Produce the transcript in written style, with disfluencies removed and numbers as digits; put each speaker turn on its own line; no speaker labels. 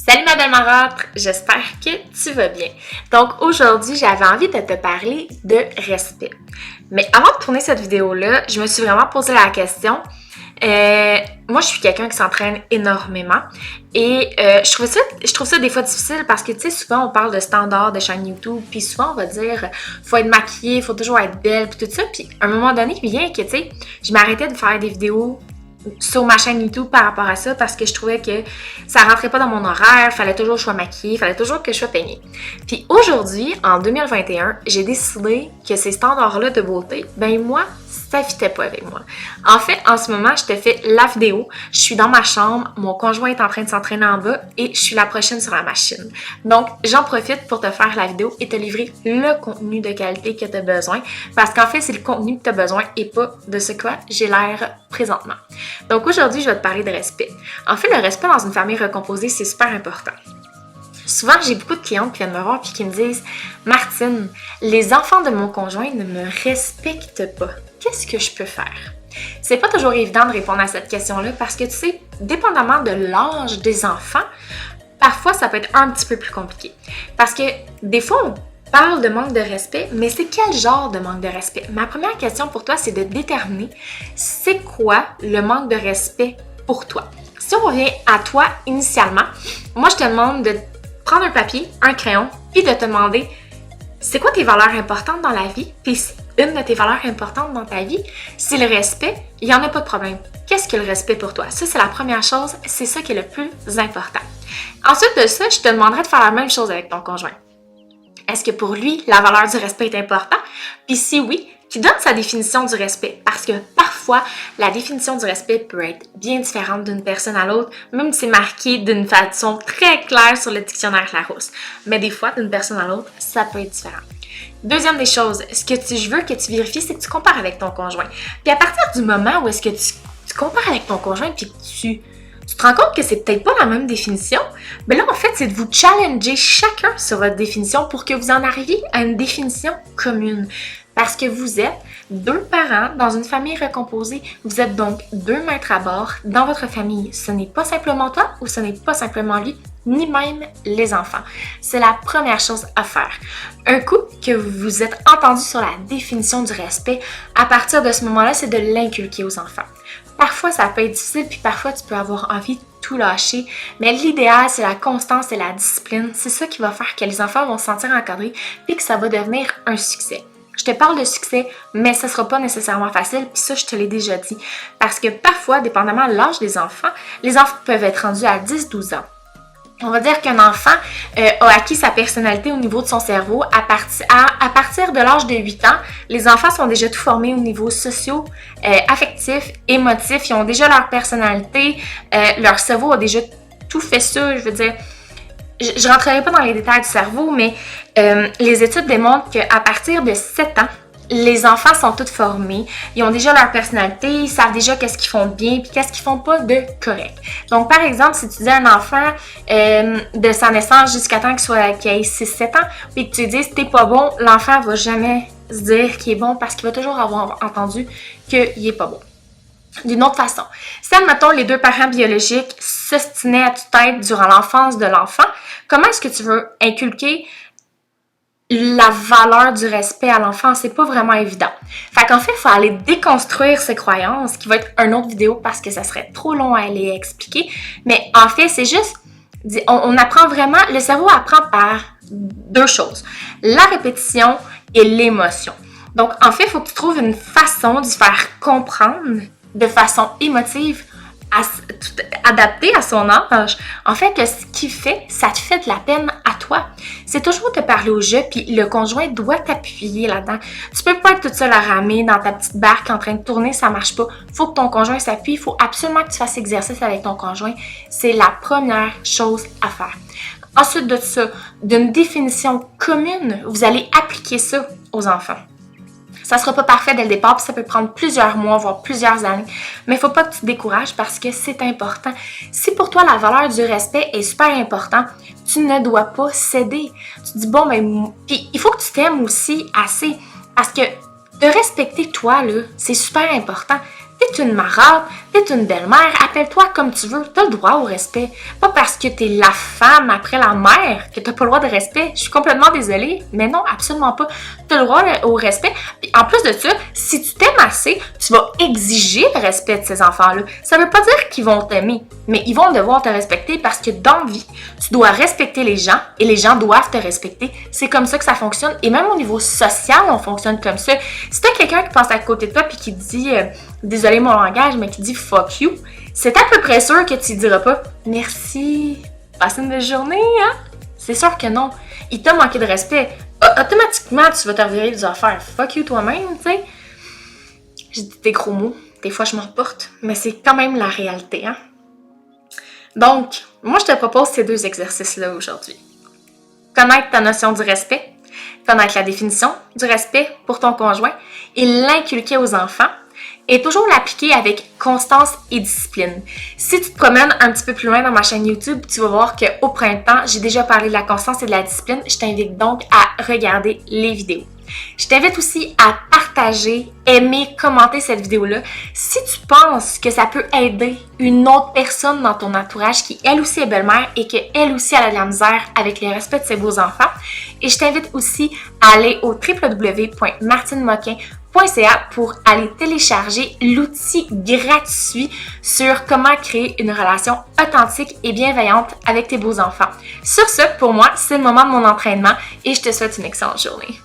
Salut ma belle marâtre, j'espère que tu vas bien. Donc aujourd'hui, j'avais envie de te parler de respect. Mais avant de tourner cette vidéo-là, je me suis vraiment posé la question. Moi, je suis quelqu'un qui s'entraîne énormément et je trouve ça des fois difficile parce que, tu sais, souvent on parle de standards de chaîne YouTube, puis souvent on va dire faut être maquillée, faut toujours être belle, puis tout ça. Puis à un moment donné, vient que, tu sais, je m'arrêtais de faire des vidéos sur ma chaîne YouTube par rapport à ça parce que je trouvais que ça rentrait pas dans mon horaire, fallait toujours que je sois maquillée, fallait toujours que je sois peignée. Puis aujourd'hui, en 2021, j'ai décidé que ces standards-là de beauté, ben moi, ça fitait pas avec moi. En fait, en ce moment, je te fais la vidéo, je suis dans ma chambre, mon conjoint est en train de s'entraîner en bas et je suis la prochaine sur la machine. Donc, j'en profite pour te faire la vidéo et te livrer le contenu de qualité que tu as besoin parce qu'en fait, c'est le contenu que tu as besoin et pas de ce quoi j'ai l'air présentement. Donc aujourd'hui, je vais te parler de respect. En fait, le respect dans une famille recomposée, c'est super important. Souvent, j'ai beaucoup de clientes qui viennent me voir et qui me disent « Martine, les enfants de mon conjoint ne me respectent pas. Qu'est-ce que je peux faire? » C'est pas toujours évident de répondre à cette question-là parce que, tu sais, dépendamment de l'âge des enfants, parfois, ça peut être un petit peu plus compliqué. Parce que des fois, on parle de manque de respect, mais c'est quel genre de manque de respect? Ma première question pour toi, c'est de déterminer c'est quoi le manque de respect pour toi. Si on revient à toi initialement, moi, je te demande de prendre un papier, un crayon, puis de te demander c'est quoi tes valeurs importantes dans la vie? Puis une de tes valeurs importantes dans ta vie, c'est le respect. Il n'y en a pas de problème. Qu'est-ce que le respect pour toi? Ça, c'est la première chose. C'est ça qui est le plus important. Ensuite de ça, je te demanderai de faire la même chose avec ton conjoint. Est-ce que pour lui, la valeur du respect est importante? Puis si oui, qu'il donne sa définition du respect. Parce que parfois, la définition du respect peut être bien différente d'une personne à l'autre, même si c'est marqué d'une façon très claire sur le dictionnaire Larousse. Mais des fois, d'une personne à l'autre, ça peut être différent. Deuxième des choses, je veux que tu vérifies, c'est que tu compares avec ton conjoint. Puis à partir du moment où est-ce que tu compares avec ton conjoint puis que tu te rends compte que c'est peut-être pas la même définition, mais là, en fait, c'est de vous challenger chacun sur votre définition pour que vous en arriviez à une définition commune. Parce que vous êtes deux parents dans une famille recomposée. Vous êtes donc deux maîtres à bord dans votre famille. Ce n'est pas simplement toi ou ce n'est pas simplement lui, ni même les enfants. C'est la première chose à faire. Un coup que vous vous êtes entendu sur la définition du respect, à partir de ce moment-là, c'est de l'inculquer aux enfants. Parfois, ça peut être difficile, puis parfois, tu peux avoir envie de tout lâcher, mais l'idéal, c'est la constance et la discipline. C'est ça qui va faire que les enfants vont se sentir encadrés, puis que ça va devenir un succès. Je te parle de succès, mais ce ne sera pas nécessairement facile, puis ça, je te l'ai déjà dit. Parce que parfois, dépendamment de l'âge des enfants, les enfants peuvent être rendus à 10-12 ans. On va dire qu'un enfant a acquis sa personnalité au niveau de son cerveau à partir de l'âge de 8 ans. Les enfants sont déjà tout formés au niveau affectif, émotif. Ils ont déjà leur personnalité, leur cerveau a déjà tout fait ça. Je veux dire, je ne rentrerai pas dans les détails du cerveau, mais les études démontrent qu'à partir de 7 ans, les enfants sont tous formés, ils ont déjà leur personnalité, ils savent déjà qu'est-ce qu'ils font de bien puis qu'est-ce qu'ils font pas de correct. Donc, par exemple, si tu dis à un enfant de sa naissance jusqu'à temps qu'il ait 6-7 ans, puis que tu lui dises t'es pas bon, l'enfant va jamais se dire qu'il est bon parce qu'il va toujours avoir entendu qu'il est pas bon. D'une autre façon, si, admettons, les deux parents biologiques s'ostinaient à tue-tête durant l'enfance de l'enfant, comment est-ce que tu veux inculquer la valeur du respect à l'enfant? C'est pas vraiment évident. Fait qu'en fait, il faut aller déconstruire ces croyances, qui va être une autre vidéo parce que ça serait trop long à aller expliquer. Mais en fait, c'est juste, on apprend vraiment, le cerveau apprend par deux choses, la répétition et l'émotion. Donc, en fait, il faut que tu trouves une façon de se faire comprendre de façon émotive, adapté à son âge. En fait, ce qu'il fait, ça te fait de la peine à toi. C'est toujours te parler au jeu, puis le conjoint doit t'appuyer là-dedans. Tu peux pas être toute seule à ramer dans ta petite barque en train de tourner, ça marche pas. Faut que ton conjoint s'appuie, il faut absolument que tu fasses exercice avec ton conjoint. C'est la première chose à faire. Ensuite de ça, d'une définition commune, vous allez appliquer ça aux enfants. Ça ne sera pas parfait dès le départ, puis ça peut prendre plusieurs mois, voire plusieurs années. Mais il ne faut pas que tu te décourages parce que c'est important. Si pour toi, la valeur du respect est super importante, tu ne dois pas céder. Tu te dis, bon, mais puis il faut que tu t'aimes aussi assez. Parce que te respecter toi, là, c'est super important. T'es une marâtre, t'es une belle-mère, appelle-toi comme tu veux, t'as le droit au respect. Pas parce que t'es la femme après la mère que t'as pas le droit de respect. Je suis complètement désolée, mais non, absolument pas. T'as le droit au respect. Puis en plus de ça, si tu t'aimes assez, tu vas exiger le respect de ces enfants-là. Ça veut pas dire qu'ils vont t'aimer, mais ils vont devoir te respecter parce que dans la vie, tu dois respecter les gens et les gens doivent te respecter. C'est comme ça que ça fonctionne. Et même au niveau social, on fonctionne comme ça. Si t'as quelqu'un qui passe à côté de toi puis qui dit désolé mon langage, mais qui dit fuck you, c'est à peu près sûr que tu ne diras pas merci, passe une belle journée, hein? C'est sûr que non. Il t'a manqué de respect. Automatiquement, tu vas te revirer des affaires. Fuck you toi-même, tu sais. Je dis des gros mots, des fois je m'en porte, mais c'est quand même la réalité, hein? Donc, moi je te propose ces 2 exercices-là aujourd'hui. Connaître ta notion du respect, connaître la définition du respect pour ton conjoint et l'inculquer aux enfants et toujours l'appliquer avec constance et discipline. Si tu te promènes un petit peu plus loin dans ma chaîne YouTube, tu vas voir qu'au printemps, j'ai déjà parlé de la constance et de la discipline. Je t'invite donc à regarder les vidéos. Je t'invite aussi à partager, aimer, commenter cette vidéo-là. Si tu penses que ça peut aider une autre personne dans ton entourage qui, elle aussi, est belle-mère et qu'elle aussi, elle a de la misère avec le respect de ses beaux-enfants. Et je t'invite aussi à aller au www.martinemoquin.ca pour aller télécharger l'outil gratuit sur comment créer une relation authentique et bienveillante avec tes beaux-enfants. Sur ce, pour moi, c'est le moment de mon entraînement et je te souhaite une excellente journée.